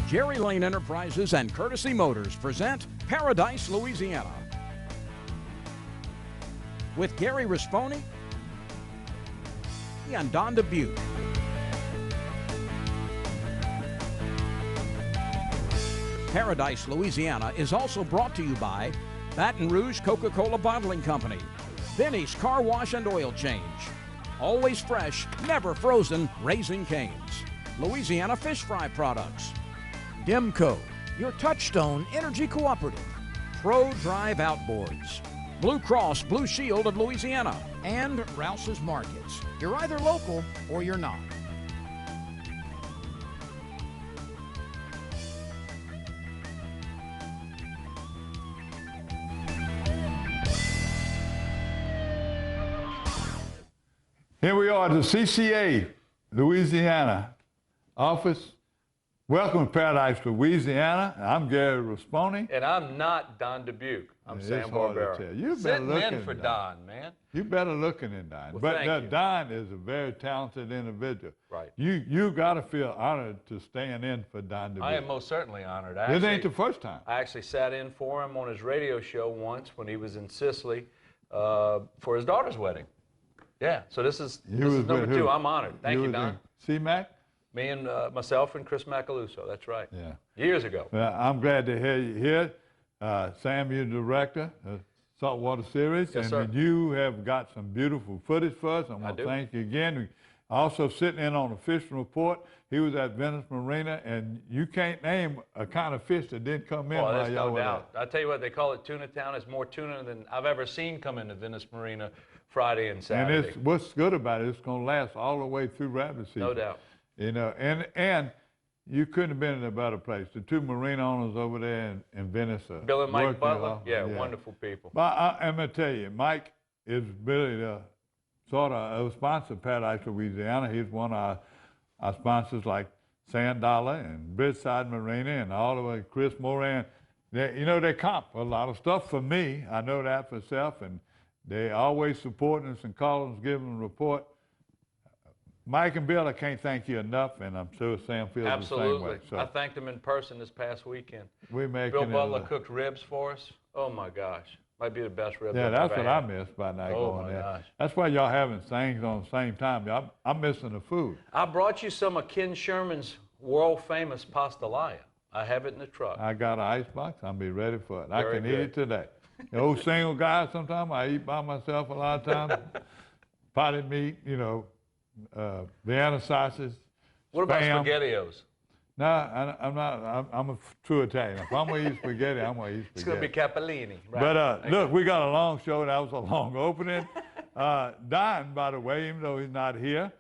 Jerry Lane Enterprises and Courtesy Motors present Paradise, Louisiana. With Gary Risponi and Don Dubuque. Paradise, Louisiana is also brought to you by Baton Rouge Coca-Cola Bottling Company, Benny's Car Wash and Oil Change, Always Fresh, Never Frozen Raising Cane's, Louisiana Fish Fry Products, Demco, your Touchstone Energy Cooperative, Pro Drive Outboards, Blue Cross Blue Shield of Louisiana, and Rouse's Markets. You're either local or you're not. Here we are at the CCA, Louisiana office. Welcome to Paradise, Louisiana. I'm Gary Risponi. And I'm not Don Dubuque. I'm Sam Barbera. You better Sitting looking in for Don, man. You better looking than Don. Well, but Don is a very talented individual. Right. You got to feel honored to stand in for Don Dubuque. I am most certainly honored. It ain't the first time. I actually sat in for him on his radio show once when he was in Sicily for his daughter's wedding. Yeah, so this is number two. I'm honored. Thank you, Don. C-Mac? Me and myself and Chris Macaluso, that's right. Yeah. Years ago. Well, I'm glad to hear you here. Sam, you're the director of Saltwater Series. Yes, and sir. You have got some beautiful footage for us. I want to thank you again. Also sitting in on the fishing report, he was at Venice Marina, and you can't name a kind of fish that didn't come in. Oh, there's no doubt. I tell you what, they call it Tuna Town. It's more tuna than I've ever seen come into Venice Marina Friday and Saturday. And what's good about it, it's going to last all the way through rabbit season. No doubt. You know, and you couldn't have been in a better place. The two marine owners over there in Venice are Bill and Mike working Butler, yeah, wonderful people. But I'm going to tell you, Mike is really the sort of a sponsor of Paradise, Louisiana. He's one of our sponsors like Sand Dollar and Bridgeside Marina and all the way Chris Moran. They comp a lot of stuff for me. I know that for self, and they always supporting us and calling us, giving us a report. Mike and Bill, I can't thank you enough, and I'm sure Sam feels the same way. So I thanked them in person this past weekend. Bill Butler cooked ribs for us. Oh my gosh, might be the best ribs. Yeah, that's what I missed by not going there. Gosh. That's why y'all having things on the same time. I'm missing the food. I brought you some of Ken Sherman's world famous pastelaya. I have it in the truck. I got an ice box. I'll be ready for it. Very I can good. eat it today. The old single guy, sometimes I eat by myself a lot of times. Potted meat, Vienna sausage. What about Spam. SpaghettiOs? No, I'm not. I'm a true Italian. If I'm going to eat spaghetti, I'm going to eat spaghetti. It's going to be capellini. Right. But look, we got a long show. That was a long opening. Don, by the way, even though he's not here,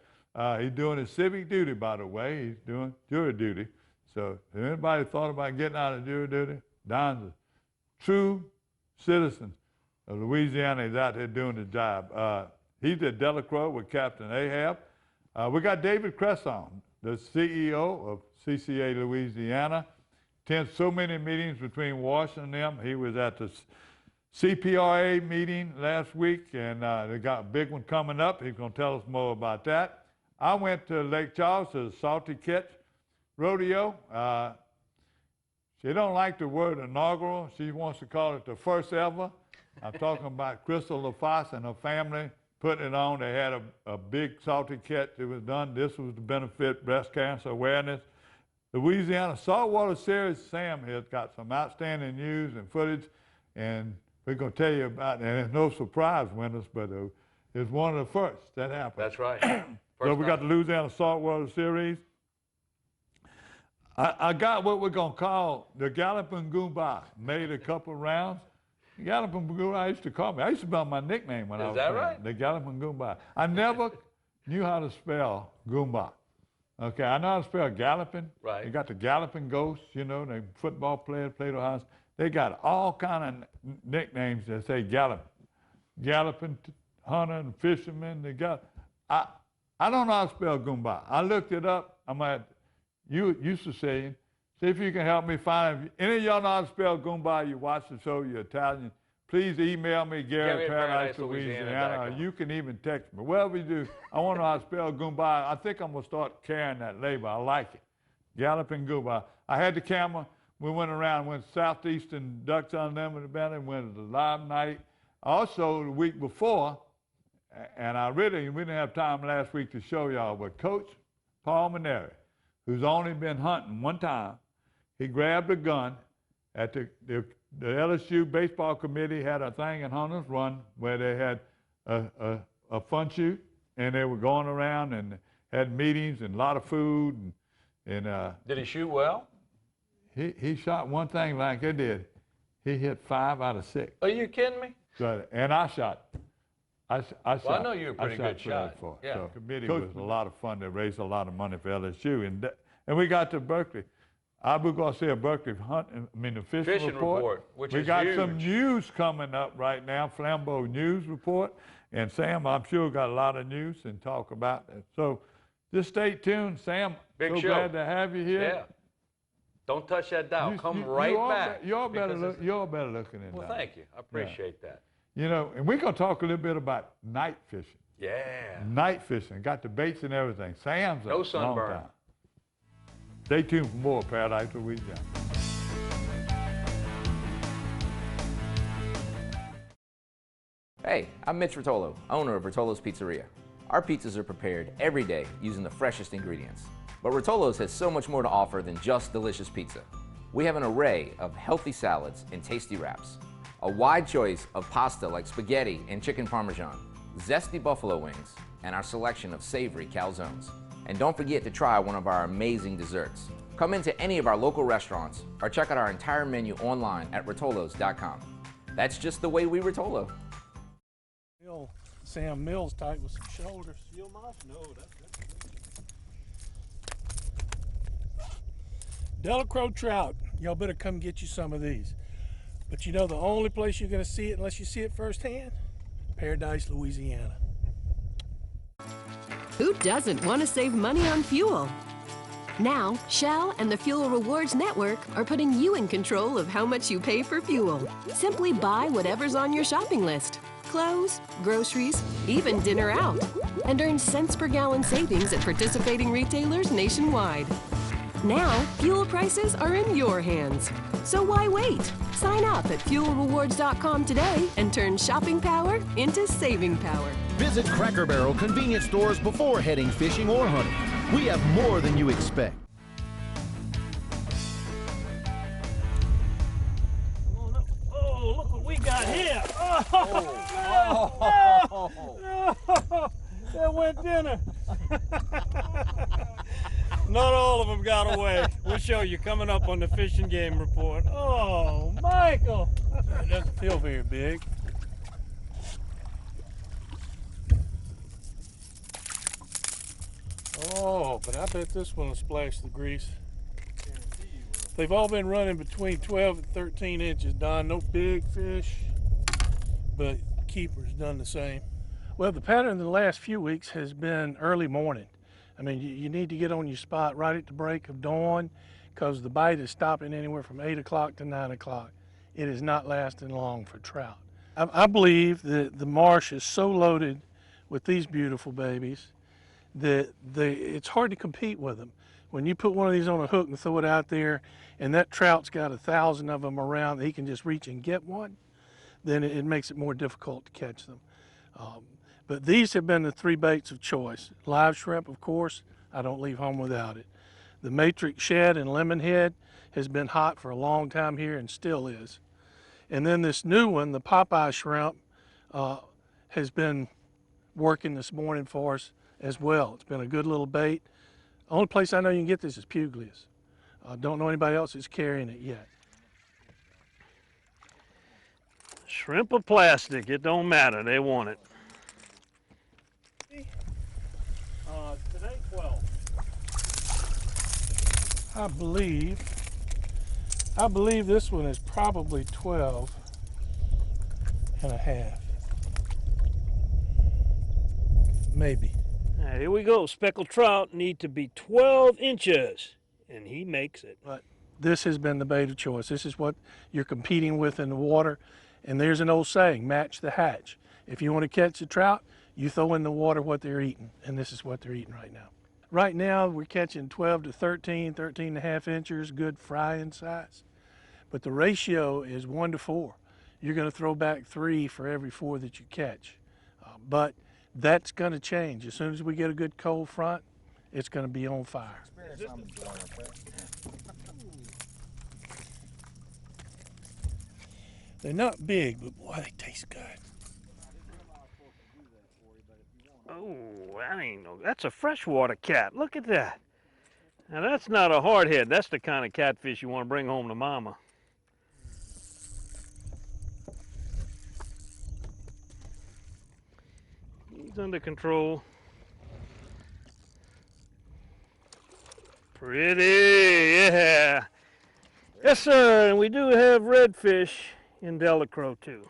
he's doing his civic duty, by the way. He's doing jury duty. So if anybody thought about getting out of jury duty, Don's a true citizen of Louisiana. He's out there doing the job. He's at Delacroix with Captain Ahab. We got David Cresson, the CEO of CCA Louisiana. Attends so many meetings between Washington and them. He was at the CPRA meeting last week, and they got a big one coming up. He's going to tell us more about that. I went to Lake Charles to the Salty Catch Rodeo. She don't like the word inaugural. She wants to call it the first ever. I'm talking about Crystal LaFosse and her family putting it on. They had a big salty catch that was done. This was to benefit breast cancer awareness. Louisiana Saltwater Series, Sam has got some outstanding news and footage, and we're going to tell you about it. And it's no surprise, winners, but it's one of the first that happened. That's right. So we got the Louisiana Saltwater Series. I got what we're going to call the Galloping Goomba. Made a couple rounds. Galloping Goomba, I used to call me. I used to be my nickname when I was playing. Is that right? The Galloping Goomba. I never knew how to spell Goomba. Okay, I know how to spell galloping. Right. You got the galloping ghosts, the football players played the house. They got all kind of nicknames that say galloping hunter and fisherman. They got. I don't know how to spell Goomba. I looked it up. I'm like, you used to saying, see if you can help me find it. If any of y'all know how to spell Goomba, you watch the show, you're Italian, please email me, Gary at Paradise, Louisiana, or you can even text me. Whatever you do, I want to know how to spell Goomba. I think I'm going to start carrying that label. I like it. gallop and go by. I had the camera. We went around, went Southeastern Ducks Unlimited Banner, went to the live night. Also, the week before, and we didn't have time last week to show y'all, but Coach Paul Maneri, who's only been hunting one time, he grabbed a gun at the LSU baseball committee had a thing in Hunters Run where they had a fun shoot, and they were going around and had meetings and a lot of food. Did he shoot well? He shot one thing like they did. He hit 5 out of 6. Are you kidding me? So, and I shot. I Well, I know you're a pretty good shot. Yeah. So the committee was a lot of fun. They raised a lot of money for LSU, and we got to Berkeley. Abu Garcia Berkeley the fishing report, which we is got huge. some news coming up right now, Flambeau News Report, and Sam, I'm sure, got a lot of news and talk about that. So just stay tuned, Sam. Big so show. Glad to have you here. Yeah. Don't touch that dial. Come right back. You're better looking than Well, that. thank you. I appreciate that. You know, and we're going to talk a little bit about night fishing. Yeah. Night fishing. Got the baits and everything. Sam's No a sunburn. long time. Stay tuned for more Paradise, Louisiana. Hey, I'm Mitch Rotolo, owner of Rotolo's Pizzeria. Our pizzas are prepared every day using the freshest ingredients. But Rotolo's has so much more to offer than just delicious pizza. We have an array of healthy salads and tasty wraps, a wide choice of pasta like spaghetti and chicken parmesan, zesty buffalo wings, and our selection of savory calzones. And don't forget to try one of our amazing desserts. Come into any of our local restaurants or check out our entire menu online at rotolos.com. That's just the way we Rotolo. Sam Mills tight with some shoulders. Seal them off? No, that's Delacroix trout. Y'all better come get you some of these. But you know the only place you're going to see it unless you see it firsthand? Paradise, Louisiana. Who doesn't want to save money on fuel? Now, Shell and the Fuel Rewards Network are putting you in control of how much you pay for fuel. Simply buy whatever's on your shopping list. Clothes, groceries, even dinner out. And earn cents per gallon savings at participating retailers nationwide. Now, fuel prices are in your hands. So why wait? Sign up at fuelrewards.com today and turn shopping power into saving power. Visit Cracker Barrel convenience stores before heading fishing or hunting. We have more than you expect. Oh, look what we got here. That went dinner. Not all of them got away. We'll show you coming up on the Fishing Game Report. Oh, Michael. It doesn't feel very big. Oh, but I bet this one will splash the grease. They've all been running between 12 and 13 inches, Don. No big fish, but keepers done the same. Well, the pattern in the last few weeks has been early morning. I mean, you need to get on your spot right at the break of dawn because the bite is stopping anywhere from 8 o'clock to 9 o'clock. It is not lasting long for trout. I believe that the marsh is so loaded with these beautiful babies that it's hard to compete with them. When you put one of these on a hook and throw it out there and that trout's got 1,000 of them around that he can just reach and get one, then it makes it more difficult to catch them. But these have been the 3 baits of choice. Live shrimp, of course, I don't leave home without it. The matrix shad and lemonhead has been hot for a long time here and still is. And then this new one, the Popeye shrimp, has been working this morning for us as well. It's been a good little bait. The only place I know you can get this is Puglia's. I don't know anybody else that's carrying it yet. Shrimp or plastic, it don't matter, they want it. Today 12. I believe this one is probably 12 and a half. Maybe. Now, here we go. Speckled trout need to be 12 inches, and he makes it. But this has been the bait of choice. This is what you're competing with in the water. And there's an old saying, match the hatch. If you want to catch a trout, you throw in the water what they're eating. And this is what they're eating right now. Right now, we're catching 12 to 13, 13 and a half inches, good frying size. But the ratio is 1 to 4. You're going to throw back 3 for every 4 that you catch. But that's going to change. As soon as we get a good cold front, it's going to be on fire. They're not big, but boy, they taste good. Oh, that's a freshwater cat. Look at that. Now that's not a hardhead. That's the kind of catfish you want to bring home to mama. He's under control. Pretty, yeah. Yes, sir, and we do have redfish in Delacroix, too.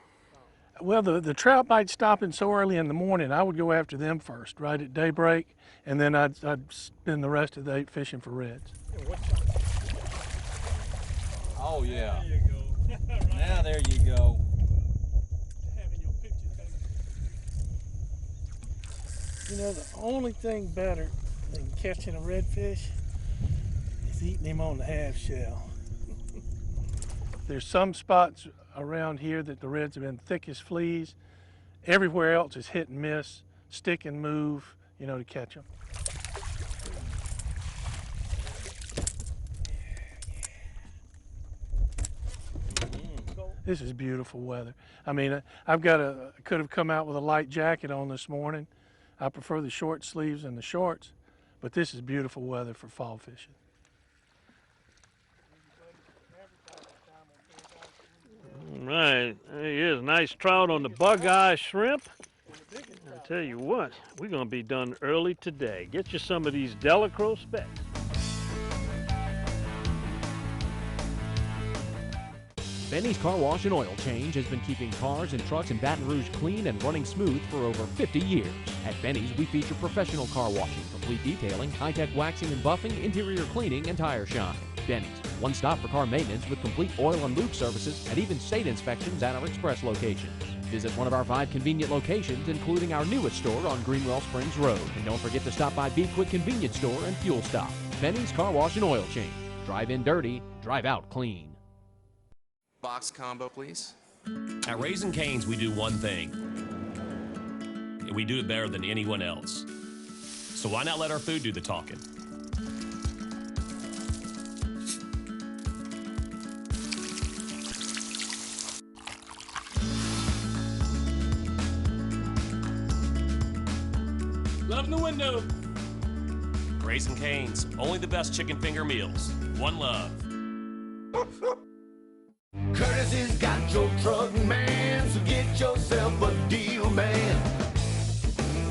Well, the trout bites stopping so early in the morning, I would go after them first, right at daybreak, and then I'd spend the rest of the day fishing for reds. Oh, yeah. There you go. Now there you go. You know, the only thing better than catching a redfish is eating him on the half shell. There's some spots around here that the reds have been thick as fleas. Everywhere else is hit and miss, stick and move, you know, to catch them. This is beautiful weather. I mean, could have come out with a light jacket on this morning. I prefer the short sleeves and the shorts, but this is beautiful weather for fall fishing. All right, there he is. Nice trout on the bug-eye shrimp. I tell you what, we're going to be done early today. Get you some of these Delacroix specs. Benny's Car Wash and Oil Change has been keeping cars and trucks in Baton Rouge clean and running smooth for over 50 years. At Benny's, we feature professional car washing, complete detailing, high-tech waxing and buffing, interior cleaning, and tire shine. Benny's, one stop for car maintenance with complete oil and lube services and even state inspections at our express locations. Visit one of our 5 convenient locations, including our newest store on Greenwell Springs Road. And don't forget to stop by Be Quick Convenience Store and Fuel Stop. Benny's Car Wash and Oil Change. Drive in dirty, drive out clean. Box combo, please. At Raising Cane's, we do one thing, and we do it better than anyone else. So why not let our food do the talking? Love in the window. Raising Cane's, only the best chicken finger meals. One love. Courtesy's got your truck, man, so get yourself a deal, man.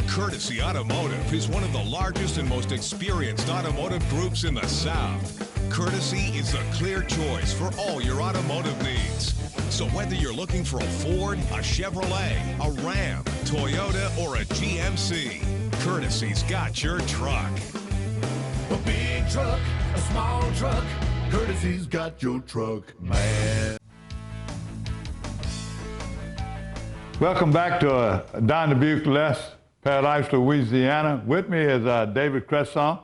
Courtesy Automotive is one of the largest and most experienced automotive groups in the South. Courtesy is the clear choice for all your automotive needs. So whether you're looking for a Ford, a Chevrolet, a Ram, Toyota, or a GMC, Courtesy's got your truck. A big truck, a small truck, Courtesy's got your truck, man. Welcome back to Don Dubuque Les, Paradise, Louisiana. With me is David Cresson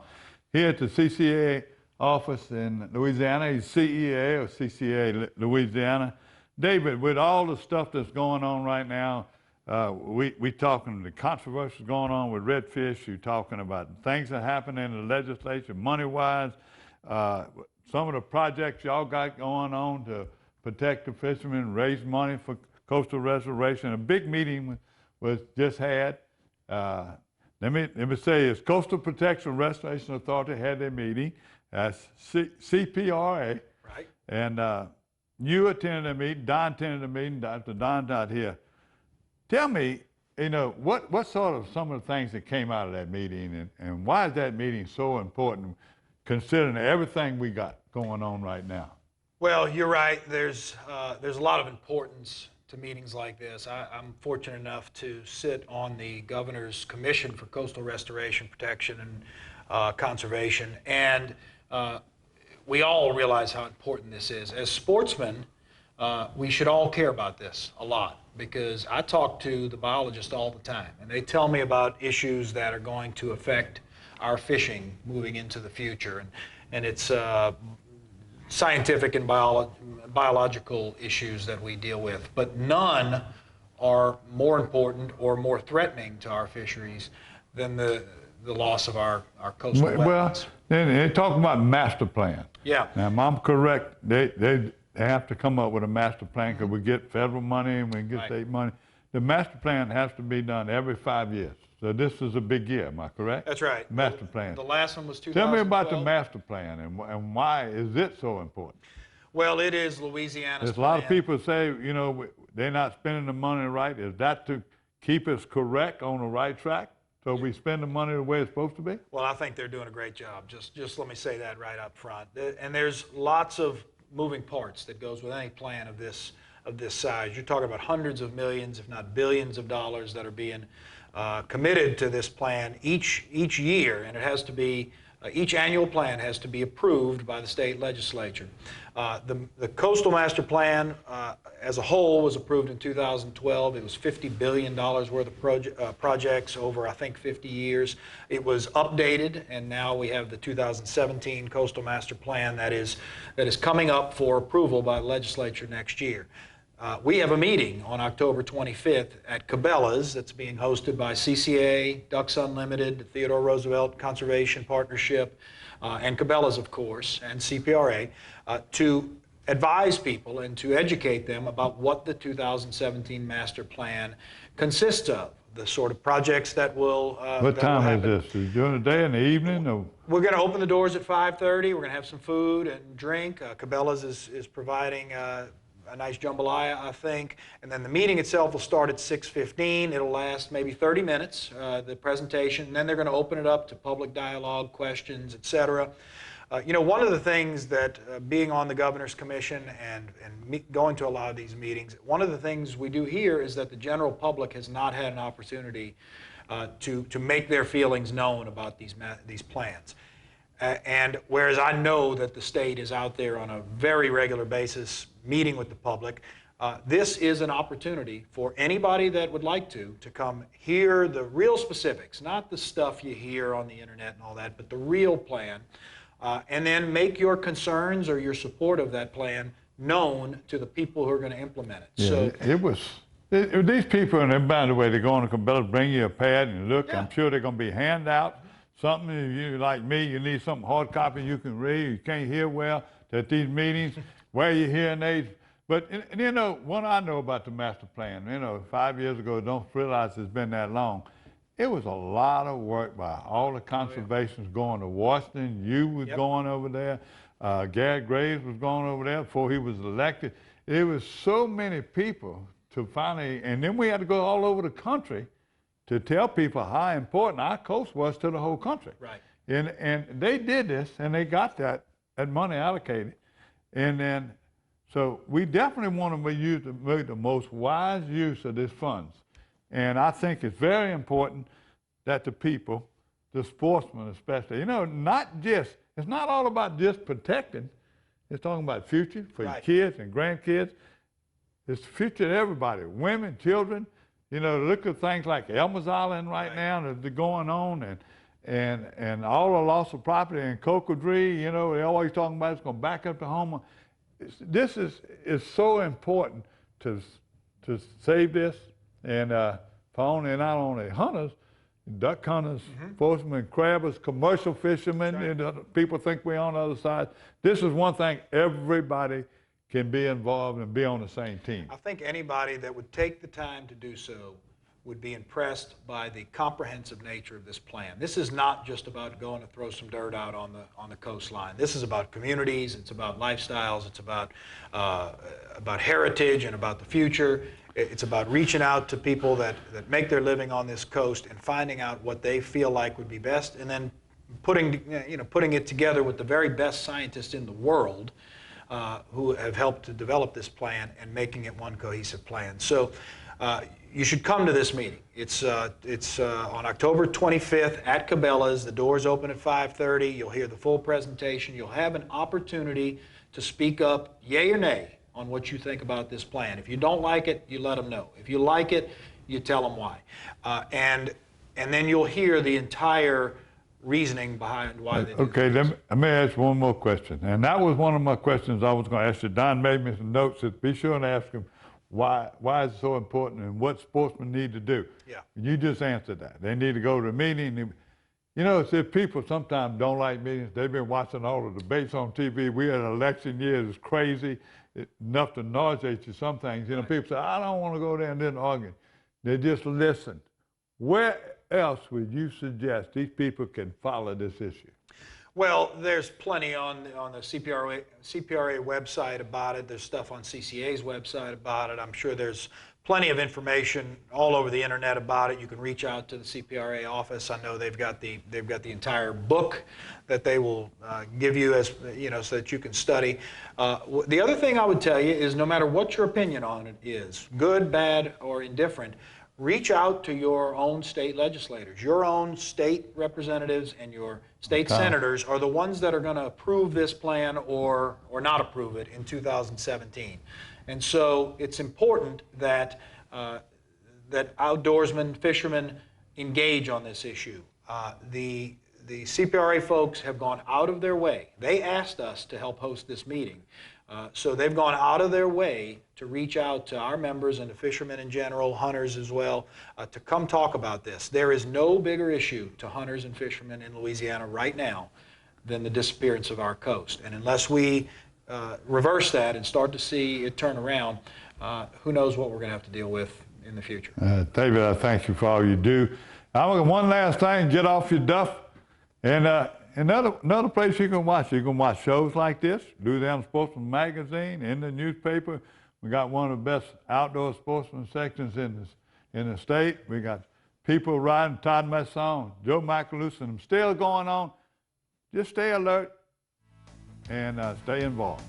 here at the CCA office in Louisiana. He's CEA of CCA Louisiana. David, with all the stuff that's going on right now, we talking the controversy going on with redfish. You're talking about things that happen in the legislature, money-wise. Some of the projects y'all got going on to protect the fishermen, raise money for coastal restoration. A big meeting was just had. Let me say, it's Coastal Protection Restoration Authority had their meeting. That's CPRA. Right. And you attended the meeting. Don attended the meeting. Dr. Don's not here. Tell me, you know, what sort of some of the things that came out of that meeting, and why is that meeting so important, considering everything we got going on right now? Well, you're right. There's a lot of importance to meetings like this. I'm fortunate enough to sit on the Governor's Commission for Coastal Restoration, Protection, and Conservation, and we all realize how important this is. As sportsmen, we should all care about this a lot, because I talk to the biologists all the time, and they tell me about issues that are going to affect our fishing moving into the future. And it's scientific and biological issues that we deal with, but none are more important or more threatening to our fisheries than the loss of our coastal wetlands. Well, they talk about master plan. Yeah. Now, if I'm correct, they have to come up with a master plan because we get federal money and we get state money. The master plan has to be done every 5 years. So this is a big year, am I correct? That's right. Master plan. The last one was 2012. Tell me about the master plan and why is it so important? Well, it is Louisiana's There's a lot of people say, you know, they're not spending the money right. Is that to keep us correct on the right track? So we spend the money the way it's supposed to be? Well, I think they're doing a great job. Just let me say that right up front. And there's lots of moving parts that goes with any plan of this size. You're talking about hundreds of millions, if not billions of dollars that are being committed to this plan each year, and it has to be each annual plan has to be approved by the state legislature. The Coastal Master Plan as a whole was approved in 2012. It was $50 billion worth of projects over, I think, 50 years. It was updated, and now we have the 2017 Coastal Master Plan that is coming up for approval by the legislature next year. We have a meeting on October 25th at Cabela's that's being hosted by CCA, Ducks Unlimited, Theodore Roosevelt Conservation Partnership, and Cabela's, of course, and CPRA, to advise people and to educate them about what the 2017 Master Plan consists of, the sort of projects that will What time is this? Is it during the day, in the evening? Or? We're going to open the doors at 5:30. We're going to have some food and drink. Cabela's is providing a nice jambalaya, I think, and then the meeting itself will start at 6:15. It'll last maybe 30 minutes, the presentation, and then they're going to open it up to public dialogue, questions, etc. You know, one of the things that being on the Governor's Commission and going to a lot of these meetings, one of the things we do here is that the general public has not had an opportunity to make their feelings known about these plans. And whereas I know that the state is out there on a very regular basis meeting with the public, this is an opportunity for anybody that would like to come hear the real specifics, not the stuff you hear on the internet and all that, but the real plan, and then make your concerns or your support of that plan known to the people who are going to implement it. Yeah, so these people, and by the way, they're going to Cabela's, bring you a pad and look, yeah. I'm sure they're going to be handouts. Something, if you like me, you need something hard copy you can read. You can't hear well at these meetings. Wear your hearing aids. But you know, what I know about the master plan, you know, 5 years ago, don't realize it's been that long. It was a lot of work by all the conservationists going to Washington. You was going over there. Gary Graves was going over there before he was elected. It was so many people to finally, and then we had to go all over the country to tell people how important our coast was to the whole country. Right. And they did this, and they got that money allocated. And then, so we definitely want to make the most wise use of these funds. And I think it's very important that the people, the sportsmen especially, you know, it's not all about just protecting. It's talking about future for your kids and grandkids. It's the future of everybody, women, children. You know, look at things like Elmer's Island right now that are going on, and all the loss of property in Cocodrie. You know, they're always talking about it's going to back up to Homer. This is so important to save this, and for not only hunters, duck hunters, sportsmen, crabbers, commercial fishermen. Right. And people think we're on the other side. This is one thing everybody can be involved and be on the same team. I think anybody that would take the time to do so would be impressed by the comprehensive nature of this plan. This is not just about going to throw some dirt out on the coastline. This is about communities, it's about lifestyles, it's about heritage and about the future. It's about reaching out to people that make their living on this coast and finding out what they feel like would be best, and then putting it together with the very best scientists in the world who have helped to develop this plan and making it one cohesive plan. So you should come to this meeting. It's on October 25th at Cabela's. The doors open at 5:30. You'll hear the full presentation. You'll have an opportunity to speak up, yay or nay, on what you think about this plan. If you don't like it, you let them know. If you like it, you tell them why. And then you'll hear the entire reasoning behind why they do Okay, let me ask one more question. And that was one of my questions I was going to ask you. Don made me some notes. That be sure and ask him why is it so important and what sportsmen need to do. Yeah. You just answered that. They need to go to a meeting. You know, see, people sometimes don't like meetings. They've been watching all the debates on TV. We had an election year. It's crazy, enough to nauseate you some things. You know, people say, I don't want to go there and then argue. They just listen. Where else would you suggest these people can follow this issue? Well, there's plenty on the CPRA website about it. There's stuff on CCA's website about it. I'm sure there's plenty of information all over the internet about it. You can reach out to the CPRA office. I know they've got the entire book that they will give you, as you know, so that you can study. The other thing I would tell you is, no matter what your opinion on it is, good, bad, or indifferent, reach out to your own state legislators. Your own state representatives and your state senators are the ones that are going to approve this plan or not approve it in 2017. And so it's important that that outdoorsmen, fishermen engage on this issue. The CPRA folks have gone out of their way. They asked us to help host this meeting. So they've gone out of their way to reach out to our members and to fishermen in general, hunters as well, to come talk about this. There is no bigger issue to hunters and fishermen in Louisiana right now than the disappearance of our coast. And unless we reverse that and start to see it turn around, who knows what we're going to have to deal with in the future. David, I thank you for all you do. One last thing, get off your duff. And another place you can watch shows like this, Louisiana Sportsman Magazine, in the newspaper. We got one of the best outdoor sportsman sections in the state. We got people riding, Todd Masson, Joe Macalusa, and them still going on. Just stay alert and stay involved.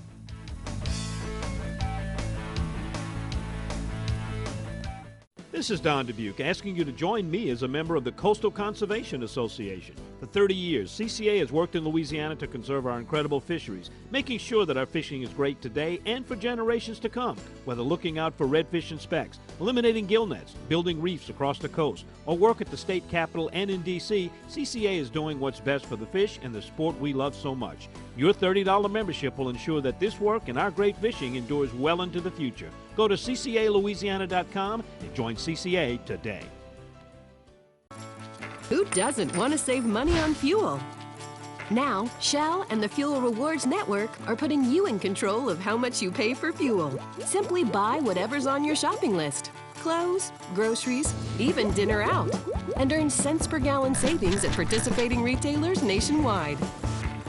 This is Don Dubuque asking you to join me as a member of the Coastal Conservation Association. For 30 years, CCA has worked in Louisiana to conserve our incredible fisheries, making sure that our fishing is great today and for generations to come. Whether looking out for redfish and specks, eliminating gill nets, building reefs across the coast, or work at the state capitol and in D.C., CCA is doing what's best for the fish and the sport we love so much. Your $30 membership will ensure that this work and our great fishing endures well into the future. Go to ccalouisiana.com and join CCA today. Who doesn't want to save money on fuel? Now, Shell and the Fuel Rewards Network are putting you in control of how much you pay for fuel. Simply buy whatever's on your shopping list. Clothes, groceries, even dinner out. And earn cents per gallon savings at participating retailers nationwide.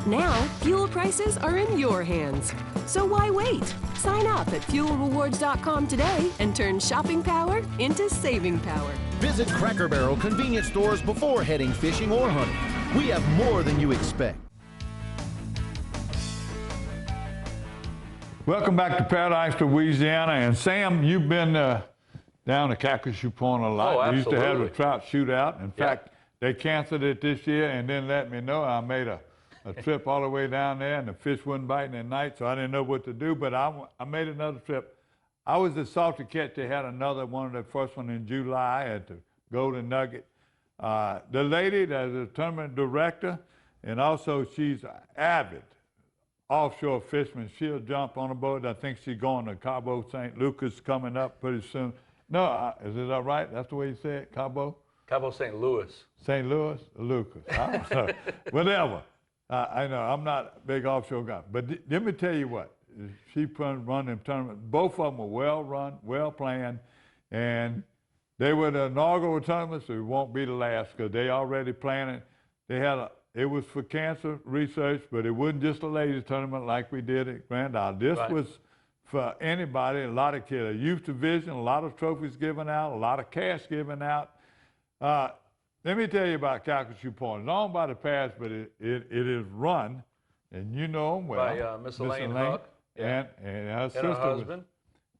Now, fuel prices are in your hands. So why wait? Sign up at fuelrewards.com today and turn shopping power into saving power. Visit Cracker Barrel convenience stores before heading fishing or hunting. We have more than you expect. Welcome back to Paradise, Louisiana. And Sam, you've been down to Calcasieu Point a lot. Oh, absolutely. We used to have a trout shootout. In fact, they canceled it this year and then let me know. I made a trip all the way down there, and the fish wasn't biting at night, so I didn't know what to do, but I made another trip. I was at Salty Catch. They had another one, the first one in July at the Golden Nugget. The lady that's the tournament director, and also she's an avid offshore fisherman. She'll jump on a boat. I think she's going to Cabo St. Lucas coming up pretty soon. No, is it all right? That's the way you say it, Cabo? Cabo St. Louis. St. Louis or Lucas? I don't know. Whatever. I know, I'm not a big offshore guy, but let me tell you what, she run them tournaments. Both of them were well run, well planned, and they were the inaugural tournaments, so it won't be the last because they already planned it. They had it was for cancer research, but it wasn't just a ladies tournament like we did at Grand Isle. This was for anybody, a lot of kids, a youth division, a lot of trophies given out, a lot of cash given out. Let me tell you about Calcasieu Point. It's owned by the parish, but it is run, and you know them well. By Miss Elaine Huck. And her sister. And her husband.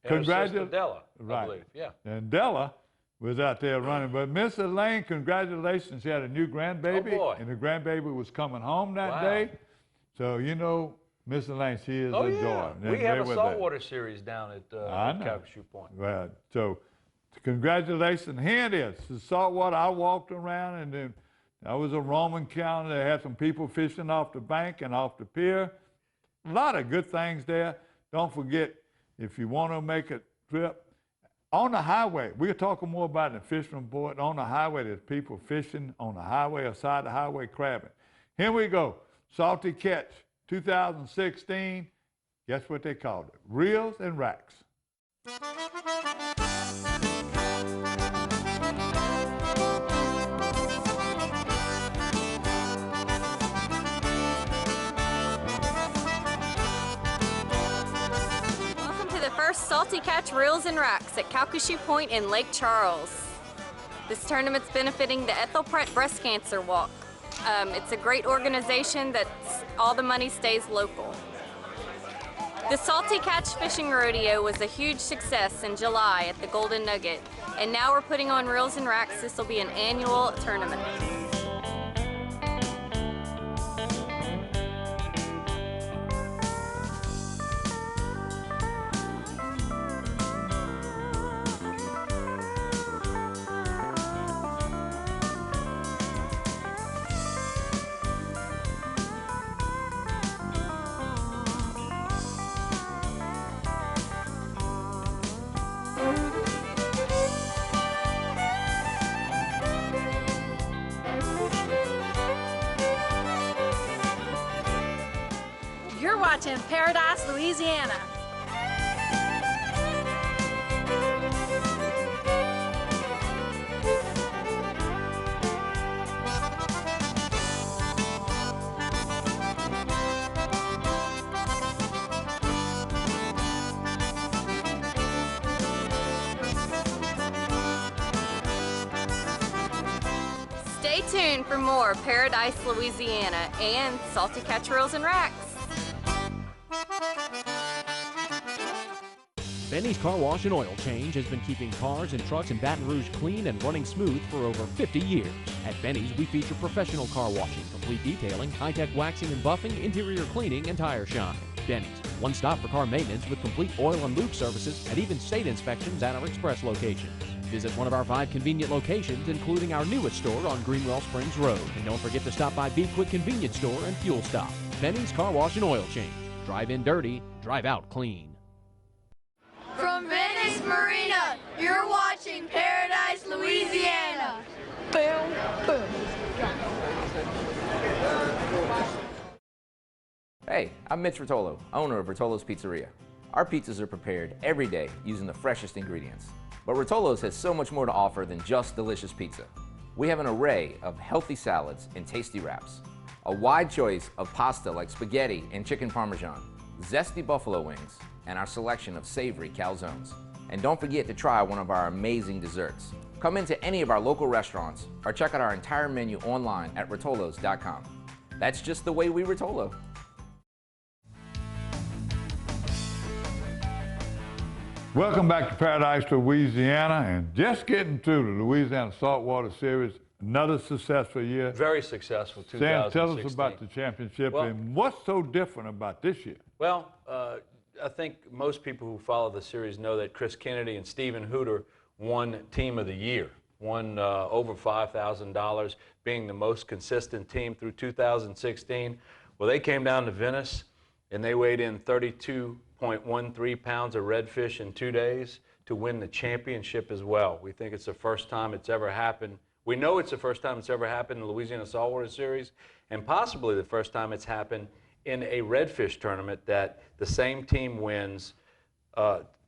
And her sister Della, I believe. Yeah. And Della was out there running. But Miss Elaine, congratulations. She had a new grandbaby. Oh, boy. And the grandbaby was coming home that day. So, you know, Miss Elaine, she is a joy. We have a saltwater series down at Calcasieu Point. Right. So, congratulations. Here it is. The saltwater. I walked around, and then That was a Roman calendar. They had some people fishing off the bank and off the pier. A lot of good things there. Don't forget, if you want to make a trip, on the highway, we're talking more about the fisherman board. On the highway, there's people fishing on the highway or side of the highway crabbing. Here we go. Salty Catch 2016. Guess what they called it? Reels and racks. First Salty Catch Reels and Racks at Calcasieu Point in Lake Charles. This tournament's benefiting the Ethel Pratt Breast Cancer Walk. It's a great organization that all the money stays local. The Salty Catch Fishing Rodeo was a huge success in July at the Golden Nugget, and now we're putting on Reels and Racks. This will be an annual tournament. You're watching Paradise, Louisiana. Stay tuned for more Paradise, Louisiana and Salty Catch Reels and Racks. Benny's Car Wash and Oil Change has been keeping cars and trucks in Baton Rouge clean and running smooth for over 50 years. At Benny's, we feature professional car washing, complete detailing, high-tech waxing and buffing, interior cleaning, and tire shine. Benny's, one stop for car maintenance with complete oil and lube services and even state inspections at our express locations. Visit one of our 5 convenient locations, including our newest store on Greenwell Springs Road. And don't forget to stop by Be Quick Convenience Store and Fuel Stop. Benny's Car Wash and Oil Change. Drive in dirty, drive out clean. From Venice Marina, you're watching Paradise, Louisiana. Boom, boom. Hey, I'm Mitch Rotolo, owner of Rotolo's Pizzeria. Our pizzas are prepared every day using the freshest ingredients. But Rotolo's has so much more to offer than just delicious pizza. We have an array of healthy salads and tasty wraps, a wide choice of pasta like spaghetti and chicken parmesan, zesty buffalo wings, and our selection of savory calzones. And don't forget to try one of our amazing desserts. Come into any of our local restaurants or check out our entire menu online at rotolos.com. That's just the way we Rotolo. Welcome back to Paradise, Louisiana, and just getting through the Louisiana Saltwater Series. Another successful year. Very successful, 2016. Sam, tell us about the championship and what's so different about this year? Well, I think most people who follow the series know that Chris Kennedy and Stephen Hooter won Team of the Year, won over $5,000, being the most consistent team through 2016. Well, they came down to Venice, and they weighed in 32.13 pounds of redfish in 2 days to win the championship as well. We think it's the first time it's ever happened. We know it's the first time it's ever happened in the Louisiana Saltwater Series, and possibly the first time it's happened in a redfish tournament that the same team wins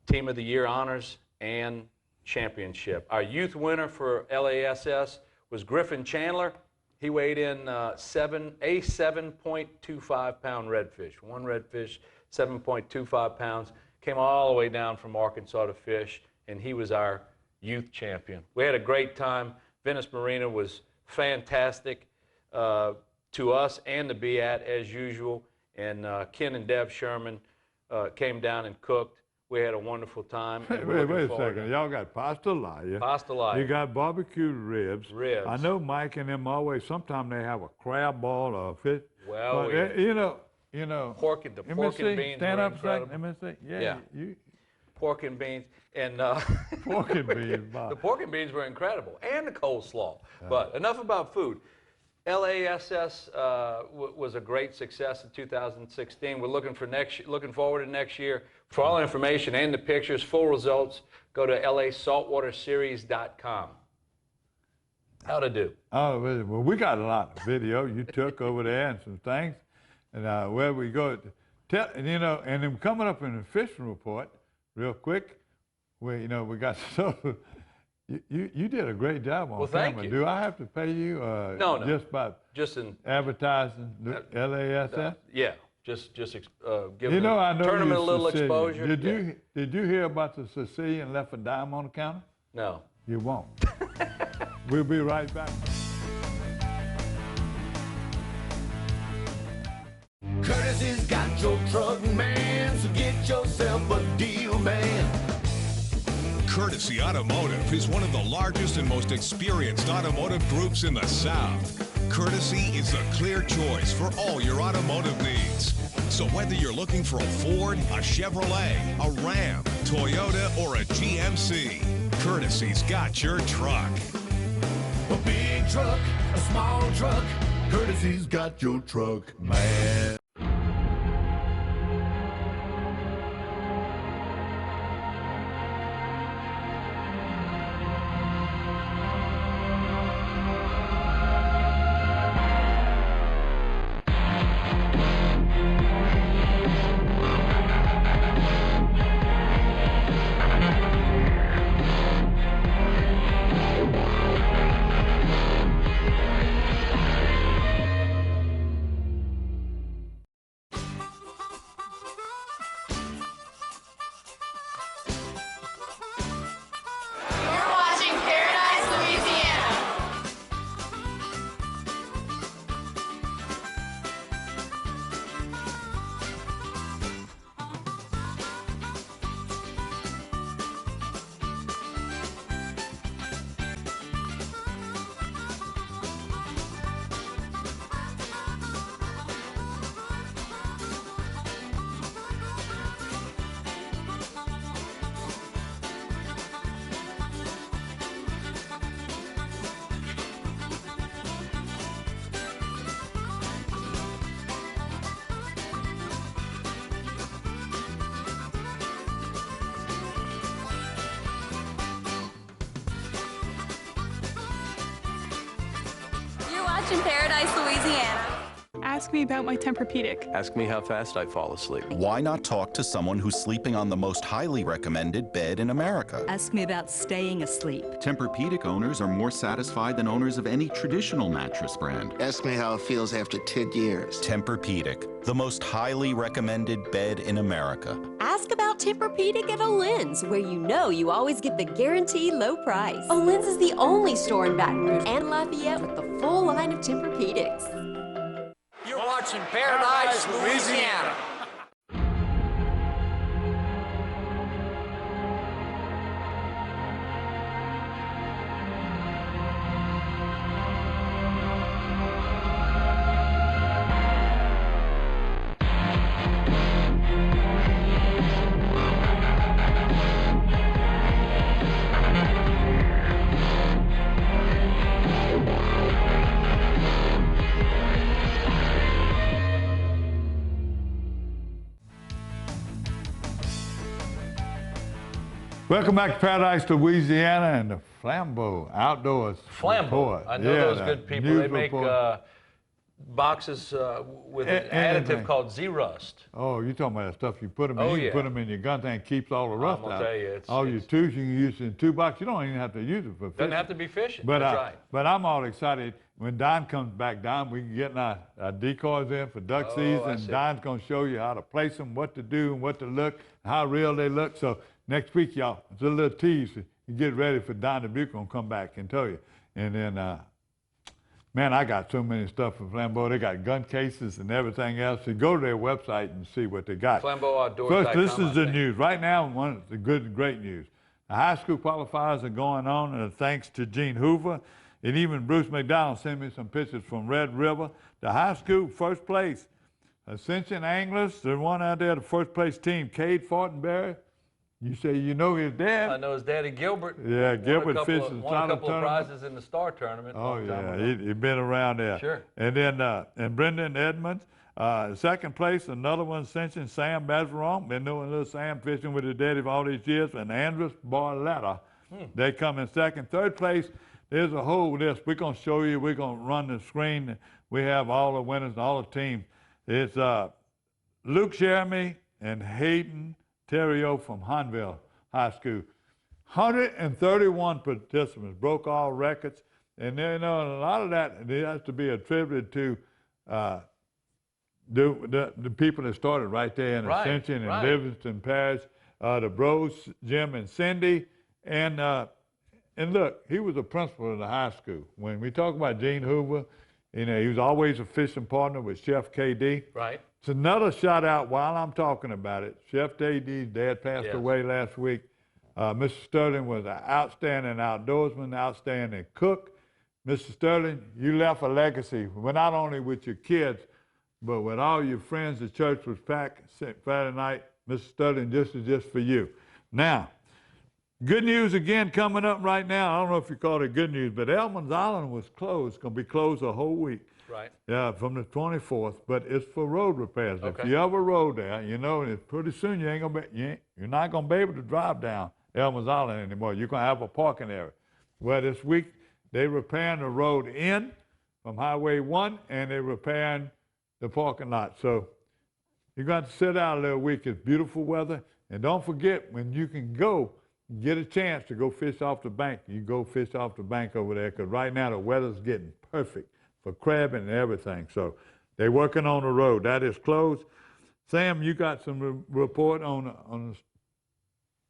Team of the Year honors and championship. Our youth winner for LASS was Griffin Chandler. He weighed in a 7.25 pound redfish. One redfish, 7.25 pounds. Came all the way down from Arkansas to fish, and he was our youth champion. We had a great time. Venice Marina was fantastic to us and to be at, as usual. And Ken and Deb Sherman came down and cooked. We had a wonderful time. Wait a second. Y'all got pasta laya. Pasta laya. You got barbecued ribs. Ribs. I know Mike and them always, sometimes they have a crab ball or a fish. Well, but, you know. Pork and beans stand were up incredible. a second. Yeah. Pork and beans. And pork and beans, Bob. The pork and beans were incredible, and the coleslaw. But enough about food. LASS was a great success in 2016. We're looking forward to next year. For all information and the pictures, full results, go to lasaltwaterseries.com. How to do? Oh, well, we got a lot of video you took over there and some things, and where we go, and then coming up in the fishing report, real quick, where we got so. You did a great job on camera. Thank you. Do I have to pay you? No. Just in advertising LASS? Yeah. Just give I know tournament a little Sicilian. exposure. Did you hear about the Sicilian left a dime on the counter? No. You won't. We'll be right back. Courtesy's got your truck, man, so get yourself a deal, man. Courtesy Automotive is one of the largest and most experienced automotive groups in the South. Courtesy is the clear choice for all your automotive needs. So whether you're looking for a Ford, a Chevrolet, a Ram, Toyota, or a GMC, Courtesy's got your truck. A big truck, a small truck, Courtesy's got your truck, man. In Paradise, Louisiana. Ask me about my Tempur-Pedic. Ask me how fast I fall asleep. Why not talk to someone who's sleeping on the most highly recommended bed in America? Ask me about staying asleep. Tempur-Pedic owners are more satisfied than owners of any traditional mattress brand. Ask me how it feels after 10 years. Tempur-Pedic, the most highly recommended bed in America. Ask about Tempur-Pedic at Olin's, where you always get the guaranteed low price. Olin's is the only store in Baton Rouge and Lafayette with the full line of Tempur-Pedics. You're watching Paradise, Louisiana. Welcome back to Paradise, Louisiana, and the Flambeau Outdoors Flambeau. Report. I know those good people. They make boxes with an additive called Z-Rust. Oh, you're talking about that stuff you put them in. You can put them in your gun tank, keeps all the rust out. I'm gonna tell you, all your tubes you can use in 2 boxes. You don't even have to use it for fishing. Doesn't have to be fishing. But, That's right. But I'm all excited. When Don comes back, Don, we can get our decoys in for duck season. And Don's going to show you how to place them, what to do, and what to look, how real they look. So next week, y'all, it's a little tease. You get ready for Don Dubuque going to come back and tell you. And then, man, I got so many stuff from Flambeau. They got gun cases and everything else. So go to their website and see what they got. FlambeauOutdoors.com. First, this is the news. Right now, one of the great news. The high school qualifiers are going on, and thanks to Gene Hoover. And even Bruce McDonald sent me some pictures from Red River. The high school first place, Ascension Anglers, the one out there, the first place team, Cade Fortenberry, You say you know his dad? I know his daddy, Gilbert. Yeah, Gilbert fishes. Won a couple of prizes in the Star Tournament. Oh, yeah, he'd been around there. Sure. And then and Brendan Edmonds, second place, another one cinching, Sam Bazeron. Been knowing little Sam fishing with his daddy for all these years. And Andrus Barletta, they come in second. Third place, there's a whole list. We're going to show you. We're going to run the screen. We have all the winners and all the teams. It's Luke Jeremy and Hayden Terrio from Hunville High School. 131 participants, broke all records. And you know, a lot of that has to be attributed to the people that started right there in Ascension and Livingston Parish, the bros, Jim and Cindy. And look, he was a principal of the high school. When we talk about Gene Hoover, you know, he was always a fishing partner with Chef KD. Right. It's another shout out while I'm talking about it. Chef KD's dad passed away last week. Mr. Sterling was an outstanding outdoorsman, outstanding cook. Mr. Sterling, you left a legacy, well, not only with your kids, but with all your friends. The church was packed Friday night. Mr. Sterling, this is just for you. Now, good news again coming up right now. I don't know if you call it good news, but Elman's Island was closed, going to be closed a whole week. Right. Yeah, from the 24th, but it's for road repairs. Okay. If you ever rode there, you know, pretty soon you're not going to be able to drive down Elman's Island anymore. You're going to have a parking area. Well, this week they repairing the road in from Highway 1, and they're repairing the parking lot. So you're going to sit out a little week. It's beautiful weather, and don't forget when you can go. Get a chance to go fish off the bank. You go fish off the bank over there, because right now the weather's getting perfect for crabbing and everything. So they're working on the road. That is closed. Sam, you got some report on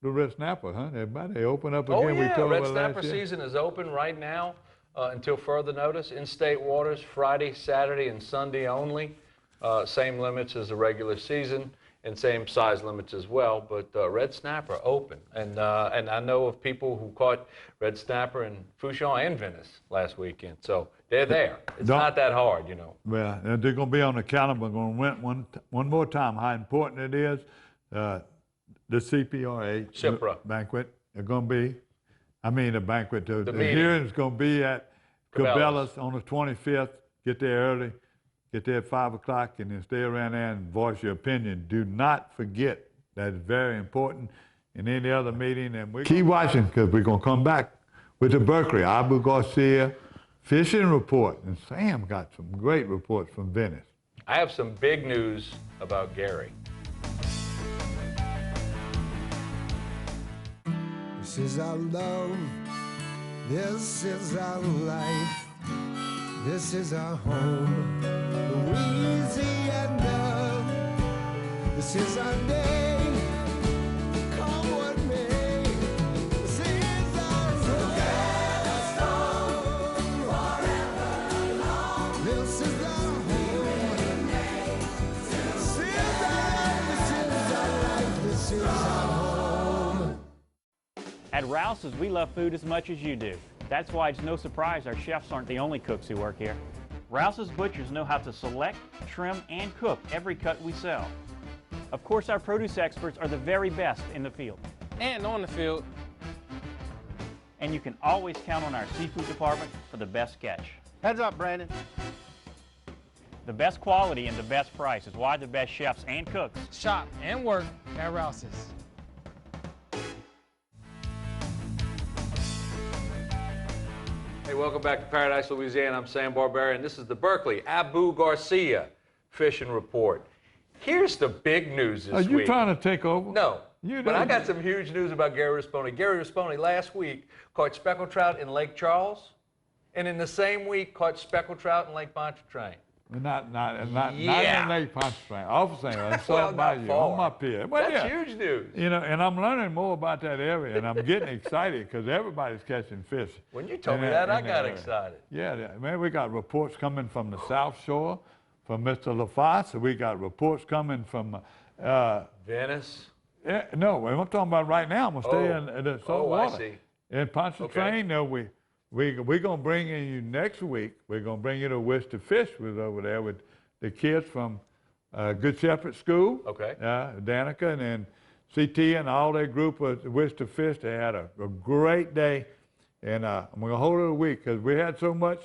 the red snapper, huh? They open up again. Oh, yeah. We told Red snapper season is open right now until further notice. In-state waters, Friday, Saturday, and Sunday only. Same limits as the regular season, and same size limits as well, but red snapper open. And I know of people who caught red snapper in Fouchon and Venice last weekend, so they're there. It's not that hard, you know. Well, they're going to be on the calendar. I'm going to rent one more time how important it is. The CPRA CIPRA banquet are going to be, the banquet, the meeting. hearing is going to be at Cabela's on the 25th. Get there early. Get there at 5 o'clock and then stay around there and voice your opinion. Do not forget, that is very important. In any other meeting, and we keep watching, because we're going to come back with the Berkeley Abu Garcia fishing report. And Sam got some great reports from Venice. I have some big news about Gary. This is our love. This is our life. This is our home, Louisiana. This is our day, come what may. This is our together forever long. This is our home. This is our life. This is our home. At Rouse's, we love food as much as you do. That's why it's no surprise our chefs aren't the only cooks who work here. Rouse's butchers know how to select, trim, and cook every cut we sell. Of course, our produce experts are the very best in the field. And on the field. And you can always count on our seafood department for the best catch. Heads up, Brandon. The best quality and the best price is why the best chefs and cooks shop and work at Rouse's. Hey, welcome back to Paradise, Louisiana. I'm Sam Barbera, and this is the Berkeley Abu Garcia Fishing Report. Here's the big news this week. Are you trying to take over? No, but I got some huge news about Gary Risponi. Gary Risponi last week caught speckled trout in Lake Charles, and in the same week caught speckled trout in Lake Pontchartrain. Not in Lake Pontchartrain. Officer, I saw by you on my pier. But That's huge news. You know, and I'm learning more about that area, and I'm getting excited because everybody's catching fish. When you told me that, I got excited. Yeah, man, we got reports coming from the South Shore, from Mr. LaFosse. We got reports coming from Venice. Yeah, no, I'm talking about right now. I'm gonna stay in the salt water. I see. In Pontchartrain, we're going to bring in you next week. We're going to bring you to Wish to Fish with over there with the kids from Good Shepherd School. Okay. Danica, and then CT and all their group of Wish to Fish. They had a great day, and I'm going to hold it a week because we had so much.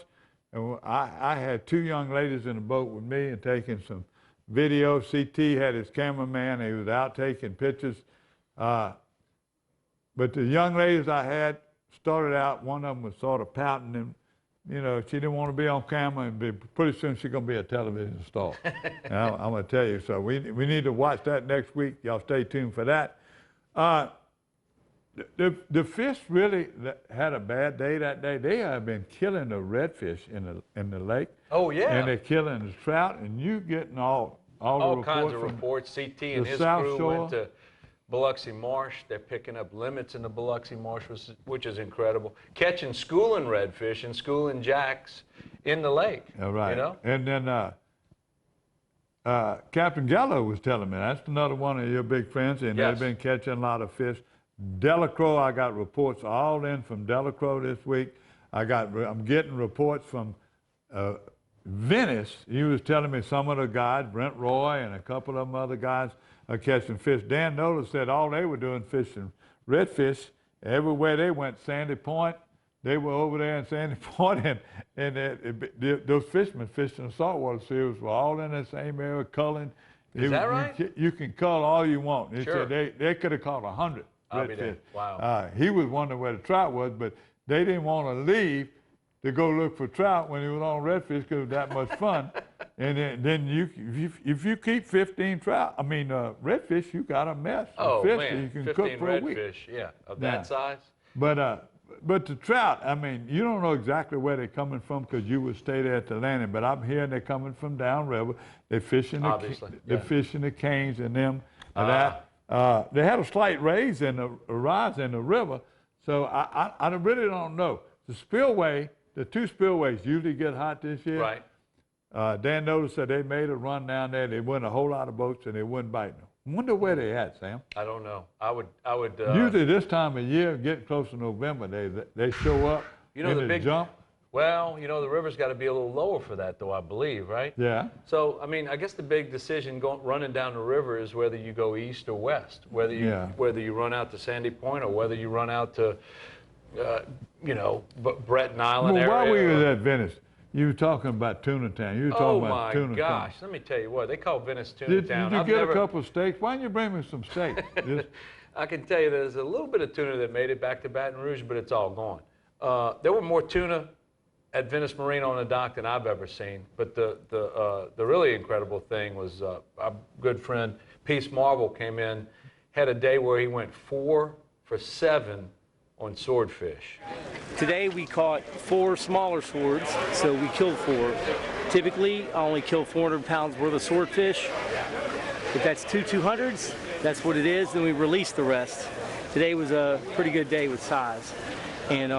And I had 2 young ladies in the boat with me and taking some video. CT had his cameraman. He was out taking pictures. But the young ladies I had started out, one of them was sort of pouting, and you know, she didn't want to be on camera, and pretty soon she's going to be a television star. And I'm going to tell you, so we need to watch that next week. Y'all stay tuned for that. The fish really had a bad day that day. They have been killing the redfish in the lake. Oh, yeah. And they're killing the trout, and you getting all the kinds of from reports. CT and his South crew Shore. went to Biloxi Marsh. They're picking up limits in the Biloxi Marsh, which is incredible. Catching schooling redfish and schooling jacks in the lake. All right. You know? And then Captain Gallo was telling me, that's another one of your big friends, and Yes. they've been catching a lot of fish. Delacroix, I got reports all in from Delacroix this week. I'm getting reports from Venice. He was telling me some of the guys, Brent Roy and a couple of them other guys, are catching fish. Dan Nolan said all they were doing fishing redfish. Everywhere they went, Sandy Point, they were over there in Sandy Point, and those fishermen fishing the saltwater seals were all in the same area culling. Is that right? You can cull all you want. He Sure. said they could have caught 100 I'll be redfish. there. Wow. He was wondering where the trout was, but they didn't want to leave to go look for trout when he was on redfish because it was that much fun. And then if you keep 15 redfish, you got a mess of fish that you can 15 cook for a week. redfish, yeah, of Yeah. that size. But the trout, I mean, you don't know exactly where they're coming from because you would stay there at the landing. But I'm hearing they're coming from downriver. They're fishing Obviously, fishing the canes and them. They had a slight rise in the river, so I really don't know. The spillway, the 2 spillways usually get hot this year. Right. Dan Notice said they made a run down there. They went a whole lot of boats and they wouldn't bite them. Wonder where they at, Sam. I don't know. I would. Usually this time of year, getting close to November, they show up. You know, and the they big jump. Well, you know, the river's got to be a little lower for that, though, I believe, right? Yeah. So, I mean, I guess the big decision running down the river is whether you go east or west, whether you run out to Sandy Point or whether you run out to, Breton Island area. While we were at Venice, you were talking about Tuna Town. You were talking about Tuna Town. Oh, my gosh. Let me tell you what. They call Venice Tuna Town. Did you get a couple of steaks? Why didn't you bring me some steaks? I can tell you there's a little bit of tuna that made it back to Baton Rouge, but it's all gone. There were more tuna at Venice Marina on the dock than I've ever seen. But the really incredible thing was our good friend Peace Marvel came in, had a day where he went 4 for 7 on swordfish. Today we caught 4 smaller swords, so we killed 4. Typically, I only kill 400 pounds worth of swordfish. If that's 2 200s, that's what it is, then we release the rest. Today was a pretty good day with size. And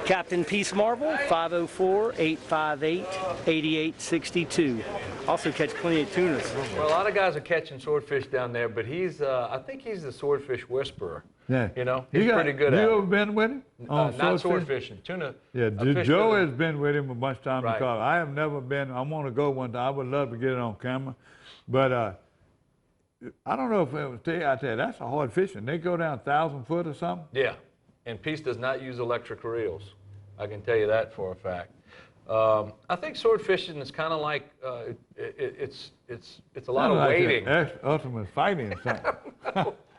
Captain Peace Marvel, 504-858-8862. Also catch plenty of tunas. Well, a lot of guys are catching swordfish down there, but I think he's the swordfish whisperer. Yeah. You know, he's pretty good at it. You ever been with him? Not swordfishing, tuna. Yeah, Joe has been with him a bunch of times. Right. Because I have never been. I want to go one time. I would love to get it on camera. But I don't know if it was out there. That's a hard fishing. They go down 1,000 foot or something. Yeah, and Peace does not use electric reels. I can tell you that for a fact. I think sword fishing is kind of like it's a lot of waiting. Ultimate fighting or something.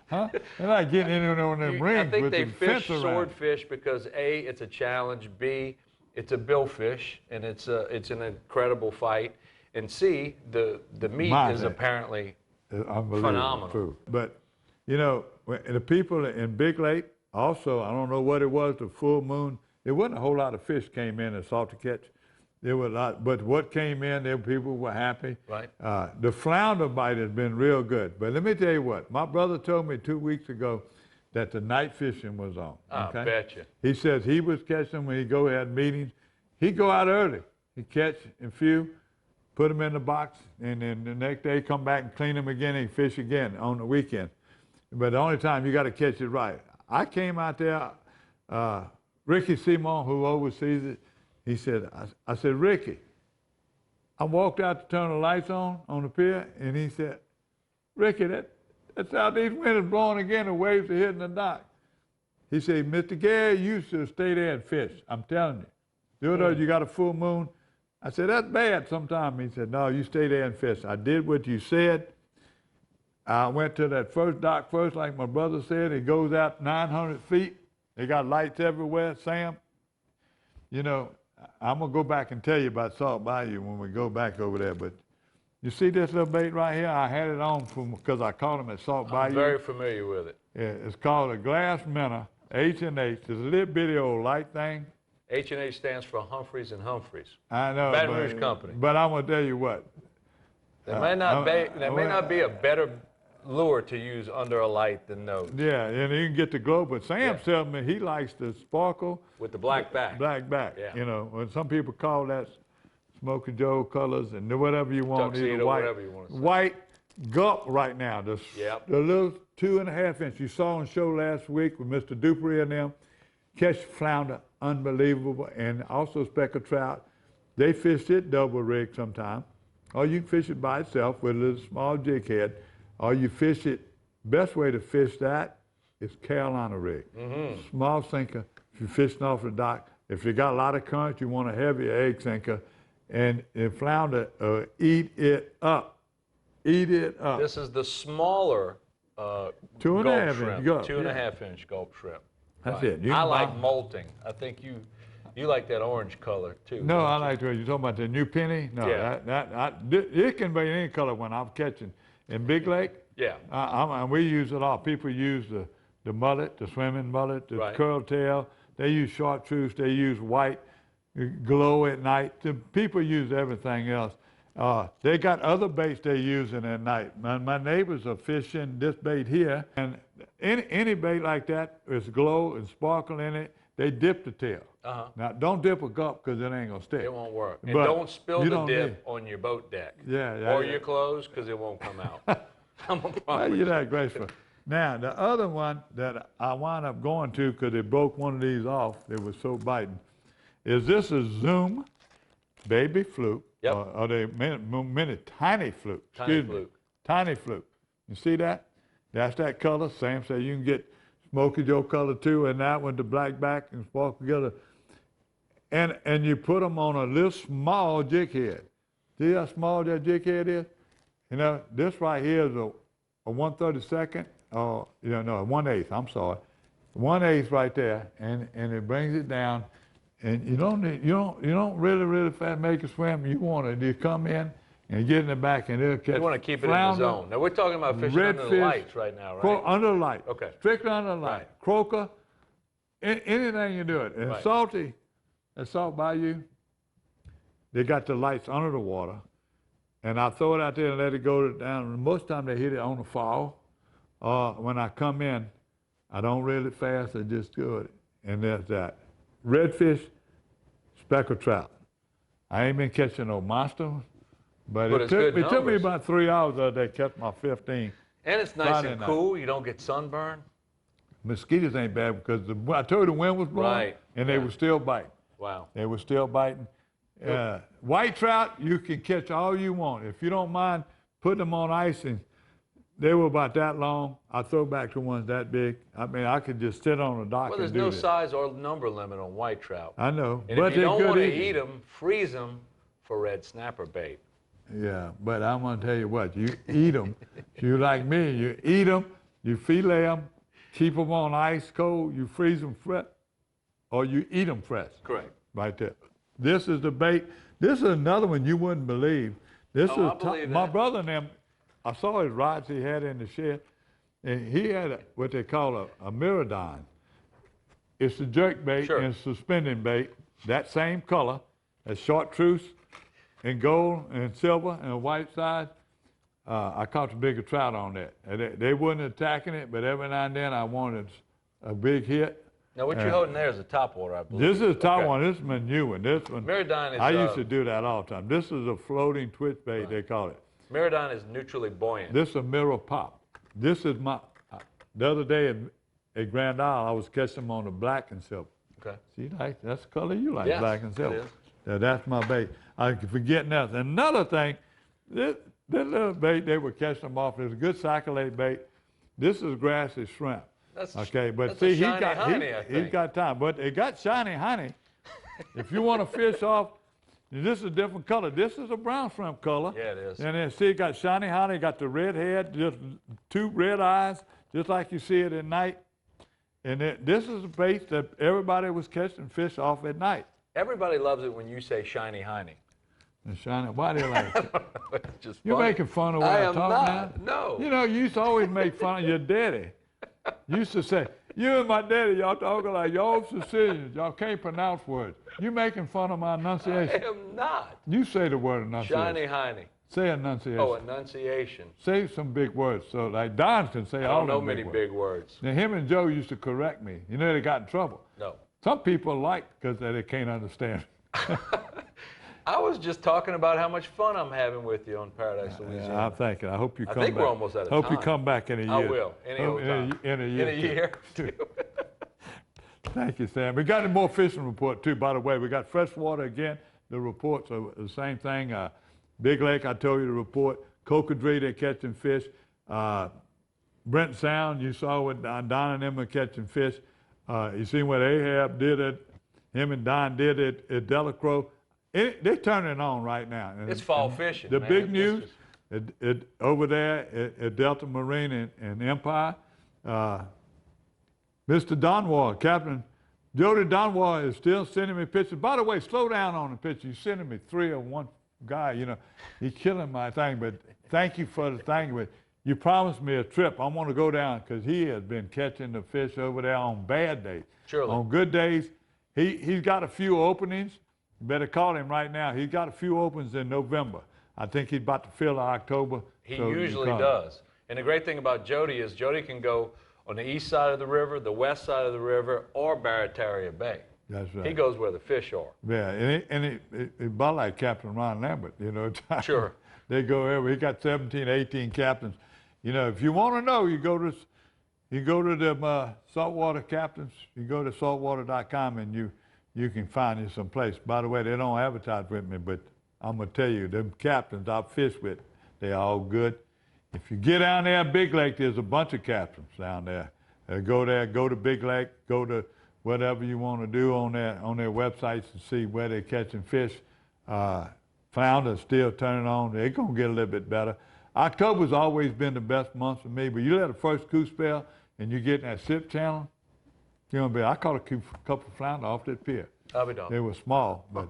Huh? They're not getting in on them rings. I think with they the fish fence around. swordfish because A, it's a challenge. B, it's a billfish, and it's an incredible fight. And C, the meat is apparently phenomenal. Food. But you know, the people in Big Lake also, I don't know what it was, the full moon. There wasn't a whole lot of fish came in and sought to catch. There were a lot, but what came in, there people were happy. Right. The flounder bite has been real good. But let me tell you what, my brother told me 2 weeks ago that the night fishing was on. Okay? I bet you. He says he was catching when he go had meetings. He'd go out early. He'd catch a few, put them in the box, and then the next day come back and clean them again and fish again on the weekend. But the only time you got to catch it right. I came out there, Ricky Simon, who oversees it, he said, I said, Ricky, I walked out to turn the lights on the pier, and he said, Ricky, That southeast wind is blowing again, the waves are hitting the dock. He said, Mr. Gary, you should stay there and fish. I'm telling you. The other day, you got a full moon. I said, that's bad sometime. He said, no, you stay there and fish. I did what you said. I went to that first dock first, like my brother said. It goes out 900 feet. They got lights everywhere. Sam, you know, I'm going to go back and tell you about Salt Bayou when we go back over there. But you see this little bait right here? I had it on because I caught him at Salt Bayou. I'm very familiar with it. Yeah, it's called a glass minnow, H&H. It's a little bitty old light thing. H&H stands for Humphreys and Humphreys. I know. Baton Rouge Company. But I'm going to tell you what. There may not be a better lure to use under a light than those. Yeah, and you can get the glow, but Sam's telling me he likes the sparkle. With the black back. Black back, yeah. You know. When some people call that Smoky Joe colors and whatever you want. Tuxedo, white, whatever you want to say. White gulp right now. The little 2.5 inch. You saw on the show last week with Mr. Dupree and them. Catch flounder, unbelievable, and also speckled trout. They fish it double rig sometime, or you can fish it by itself with a little small jig head, or you fish it. Best way to fish that is Carolina rig. Small sinker. If you're fishing off the dock, if you got a lot of current, you want a heavy egg sinker, and flounder eat it up. Eat it up. This is the smaller 2.5 shrimp. inch gulp. 2.5 inch gulp shrimp. That's it. I like molting. I think you like that orange color too. No, I like you're talking about the new penny. No, Yeah. it can be any color when I'm catching in Big Lake. Yeah. And we use it all. People use the mullet, the swimming mullet, the curl tail. They use chartreuse. They use white, glow at night. The people use everything else. They got other baits they're using at night. My neighbors are fishing this bait here, and any bait like that, there's glow and sparkle in it, they dip the tail. Now, don't dip a gulp because it ain't going to stick. It won't work. And But don't spill you the don't dip need- on your boat deck. Yeah. Or your clothes because it won't come out. I'm a promise. You're that graceful. Now, the other one that I wound up going to because they broke one of these off, it was so biting, is this a Zoom baby fluke? Yep. Or they many tiny fluke. Tiny Excuse me. fluke. Tiny fluke. You see that? That's that color. Sam said you can get Smoky Joe color too, and that one, the black back and sparkle together. And you put them on a little small jig head. See how small that jig head is? You know, this right here is a 1/32, or a 1/8. I'm sorry, 1/8 right there, and it brings it down. And you don't really fast make it swim. You want to come in and get in the back, and it'll catch. You want to keep it flounder, in the zone. Now we're talking about fishing under the redfish, lights right now, right? Under the light. Okay. Strictly under the light. Right. Croaker, anything you do it. And Right. salty, at Salt Bayou, they got the lights under the water, and I throw it out there and let it go down. Most of the time they hit it on the fall. When I come in, I don't reel it fast, I just do it. And there's that. Redfish, speckled trout. I ain't been catching no monster, but it it's good took me numbers. about 3 hours the other day to catch my 15. And it's nice Friday and night. cool. You don't get sunburn. Mosquitoes ain't bad because I told you the wind was blowing, Right. and they were still biting. Wow. They were still biting. White trout, you can catch all you want. If you don't mind putting them on ice, and they were about that long, I throw back the ones that big. I mean, I could just sit on a dock Well, there's and do no this. size or number limit on white trout. I know, And but if you they're don't good want to eating. eat them, freeze them for red snapper bait. Yeah, but I'm gonna tell you what, you eat them. If you like me, you eat them, you fillet them, keep them on ice cold, you freeze them fresh, or you eat them fresh. Correct. Right there. This is the bait. This is another one you wouldn't believe. This Oh, I is believe my that. brother and them. I saw his rods he had in the shed, and he had what they call a miradine. It's a jerk bait and suspending bait, that same color as chartreuse and gold and silver and a white side. I caught the bigger trout on that. And they wasn't attacking it, but every now and then I wanted a big hit. Now, what you're holding there is a topwater, I believe. This is a top Okay. one. This is my new one. This one. Miradine is, I used to do that all the time. This is a floating twitch bait, they call it. Miradine is neutrally buoyant. This is a mirror pop. This is my. The other day at Grand Isle, I was catching them on the black and silver. Okay. See, that's the color you like, Yes, black and it silver. is. Yeah, that's my bait. I forget nothing. Another thing, this little bait, they were catching them off. It was a good sacolate bait. This is grassy shrimp. That's okay, but that's see, a shiny honey, I he's think. got time. But they got shiny honey. If you want to fish off, this is a different color. This is a brown shrimp color. Yeah, it is. And then see, it got shiny honey, got the red head, just 2 red eyes, just like you see it at night. And this is a bait that everybody was catching fish off at night. Everybody loves it when you say shiny honey. And shiny, why do you like it? It's just You're funny. making fun of what I I am talk not. now? No. You know, you used to always make fun of your daddy. You used to say, you and my daddy, y'all talking like y'all Sicilians. Y'all can't pronounce words. You making fun of my enunciation. I am not. You say the word enunciation. Shiny honey. Say enunciation. Oh, enunciation. Say some big words. So like Don can say I all don't know them many big words. Now him and Joe used to correct me. You know they got in trouble. No. Some people like because they can't understand. I was just talking about how much fun I'm having with you on Paradise, Louisiana. Yeah, I'm thinking. I hope you come back. I think we're almost out of Hope time. you come back in a year. I will. Any old time. In a year. In a year. Too. Thank you, Sam. We got a more fishing report too, by the way. We got freshwater again. The reports are the same thing. Big Lake, I told you the report. Cocodrie, they're catching fish. Brent Sound, you saw what Don and them are catching fish. You seen what Ahab did it. Him and Don did it at Delacroix. They're turning it on right now. It's fall fishing, The man. big news over there at Delta Marine and Empire, Mr. Donwar, Captain Jody Donwar is still sending me pictures. By the way, slow down on the picture. You're sending me 3 of one guy, you know. He's killing my thing, but thank you for the thing. But you promised me a trip. I want to go down because he has been catching the fish over there on bad days. Surely. On good days, he's got a few openings. You better call him right now. He's got a few openings in November. I think he's about to fill October. He so usually does. And the great thing about Jody is Jody can go on the east side of the river, the west side of the river, or Barataria Bay. That's right. He goes where the fish are. Yeah, and it's about like Captain Ron Lambert, you know. Sure. They go everywhere. He got 17, 18 captains. You know, if you want to know, you go to the saltwater captains. You go to saltwater.com and you can find you some place. By the way, they don't advertise with me, but I'm gonna tell you, them captains I've fished with, they're all good. If you get down there at Big Lake, there's a bunch of captains down there. Go there, go to Big Lake, go to whatever you want to do on their websites and see where they're catching fish. Flounder's still turning on. They're gonna get a little bit better. October's always been the best month for me, but you let a first coup spell and you get in that SIP channel, you're gonna be. I caught a couple of flounder off that pier. I'll be done. They were small, but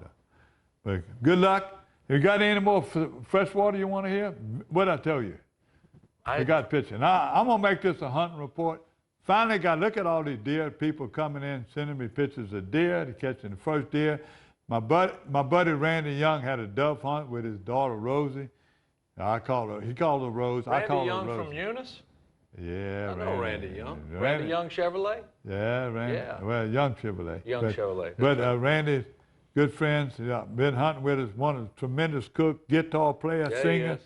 good luck. You got any more fresh water you want to hear? What'd I tell you? We got pictures. Now, I'm going to make this a hunting report. Finally look at all these deer, people coming in, sending me pictures of deer, they're catching the first deer. My buddy Randy Young had a dove hunt with his daughter Rosie. He called her Rose. I call her Young Rosie. from Eunice? Yeah, I know Randy Young. Randy Young Chevrolet? Yeah, Randy. Yeah. Well, Young Chevrolet. Chevrolet. But Randy's good friends. Been hunting with us. One of the tremendous cook, guitar player, singer. Yes.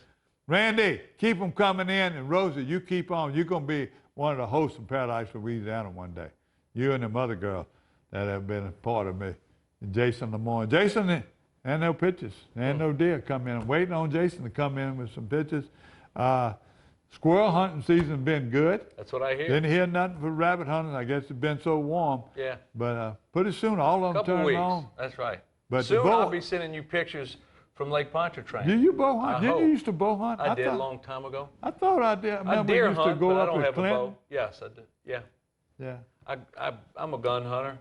Randy, keep them coming in. And Rosie, you keep on. You're going to be one of the hosts in Paradise, Louisiana one day. You and them other girls that have been a part of me. And Jason Lamore. Jason, and no pictures. And no deer come in. I'm waiting on Jason to come in with some pictures. Squirrel hunting season's been good. That's what I hear. Didn't hear nothing for rabbit hunting. I guess it's been so warm. Yeah. But pretty soon all of them Couple turn weeks. on. That's right. But soon I'll be sending you pictures from Lake Pontchartrain. Do you bow hunt? Didn't hope. you used to bow hunt? I did a long time ago. I thought I did. I deer used hunt, to go but I up don't with have Clinton. a bow. Yes, I did. Yeah. Yeah. I'm a gun hunter.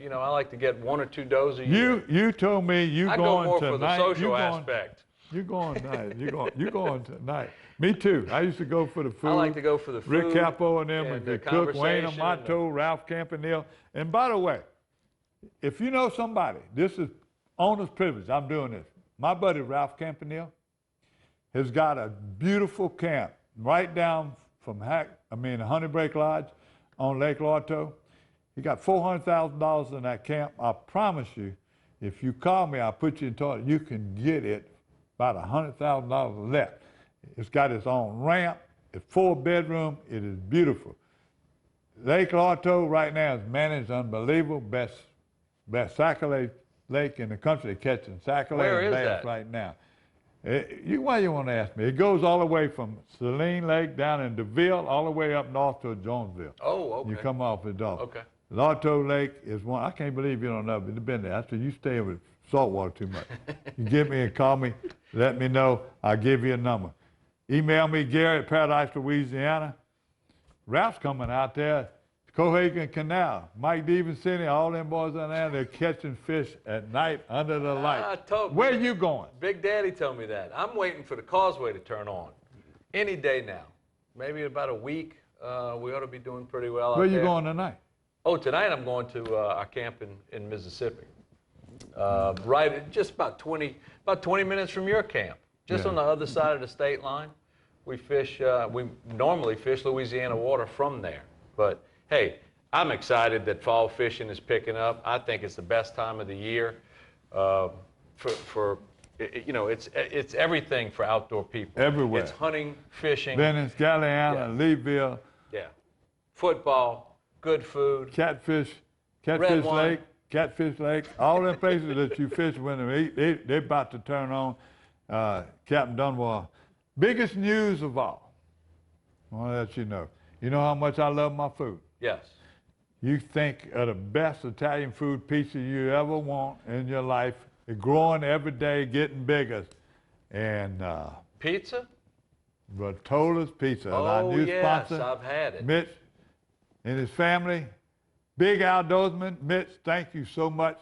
You know, I like to get 1 or 2 does a year. You told me I going go more tonight. for the social aspect. You going tonight. You going tonight. Me too. I used to go for the food. I like to go for the food. Rick Capo and them, and the the cook, Wayne conversation Amato, Ralph Campanile. And by the way, if you know somebody, this is owner's privilege. I'm doing this. My buddy Ralph Campanile has got a beautiful camp right down from Honey Break Lodge on Lake Lorto. He got $400,000 in that camp. I promise you, if you call me, I'll put you in touch. You can get it about $100,000 left. It's got its own ramp. It's 4-bedroom. It is beautiful. Lake Lorto right now is managed unbelievable. Best sac-a-lait lake in the country. They're catching sac-a-lait Where and is bass that? right now. Why you want to ask me? It goes all the way from Saline Lake down in DeVille, all the way up north to Jonesville. Oh, okay. You come off the Dolphin. Okay. Lotto Lake is one. I can't believe you don't know, but you've been there. After you stay with saltwater too much. You give me and call me, let me know. I'll give you a number. Email me, Gary at Paradise, Louisiana. Ralph's coming out there. Cohagen Canal, Mike Devenson, all them boys down there, they're catching fish at night under the light. Where you going? Big Daddy told me that. I'm waiting for the causeway to turn on. Any day now. Maybe in about a week, we ought to be doing pretty well out there. Where you going tonight? Oh, tonight I'm going to our camp in Mississippi. Right, just about 20 minutes from your camp. Just on the other side of the state line. We fish, we normally fish Louisiana water from there. But hey, I'm excited that fall fishing is picking up. I think it's the best time of the year it's everything for outdoor people. Everywhere. It's hunting, fishing. Venice, Galliana, Leeville. Yeah. Football, good food. Catfish Lake, all them places that you fish when they're about to turn on. Captain Dunbar, biggest news of all. I want to let you know. You know how much I love my food. Yes. You think of the best Italian food pizza you ever want in your life. It's growing every day, getting bigger. And pizza? Rotola's Pizza. Oh, our new yes, sponsor, I've had it. Mitch and his family. Big outdoorsman. Mitch, thank you so much.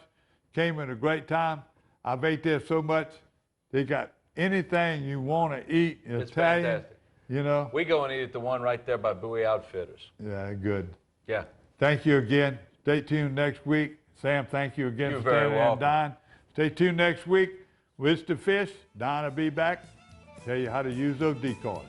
Came at a great time. I've ate there so much. They got anything you want to eat in It's Italian. fantastic. You know? We go and eat at the one right there by Bowie Outfitters. Yeah, good. Yeah. Thank you again. Stay tuned next week. Sam, thank you again You're for very staying there. welcome. Don, stay tuned next week. With the fish, Don will be back. Tell you how to use those decoys.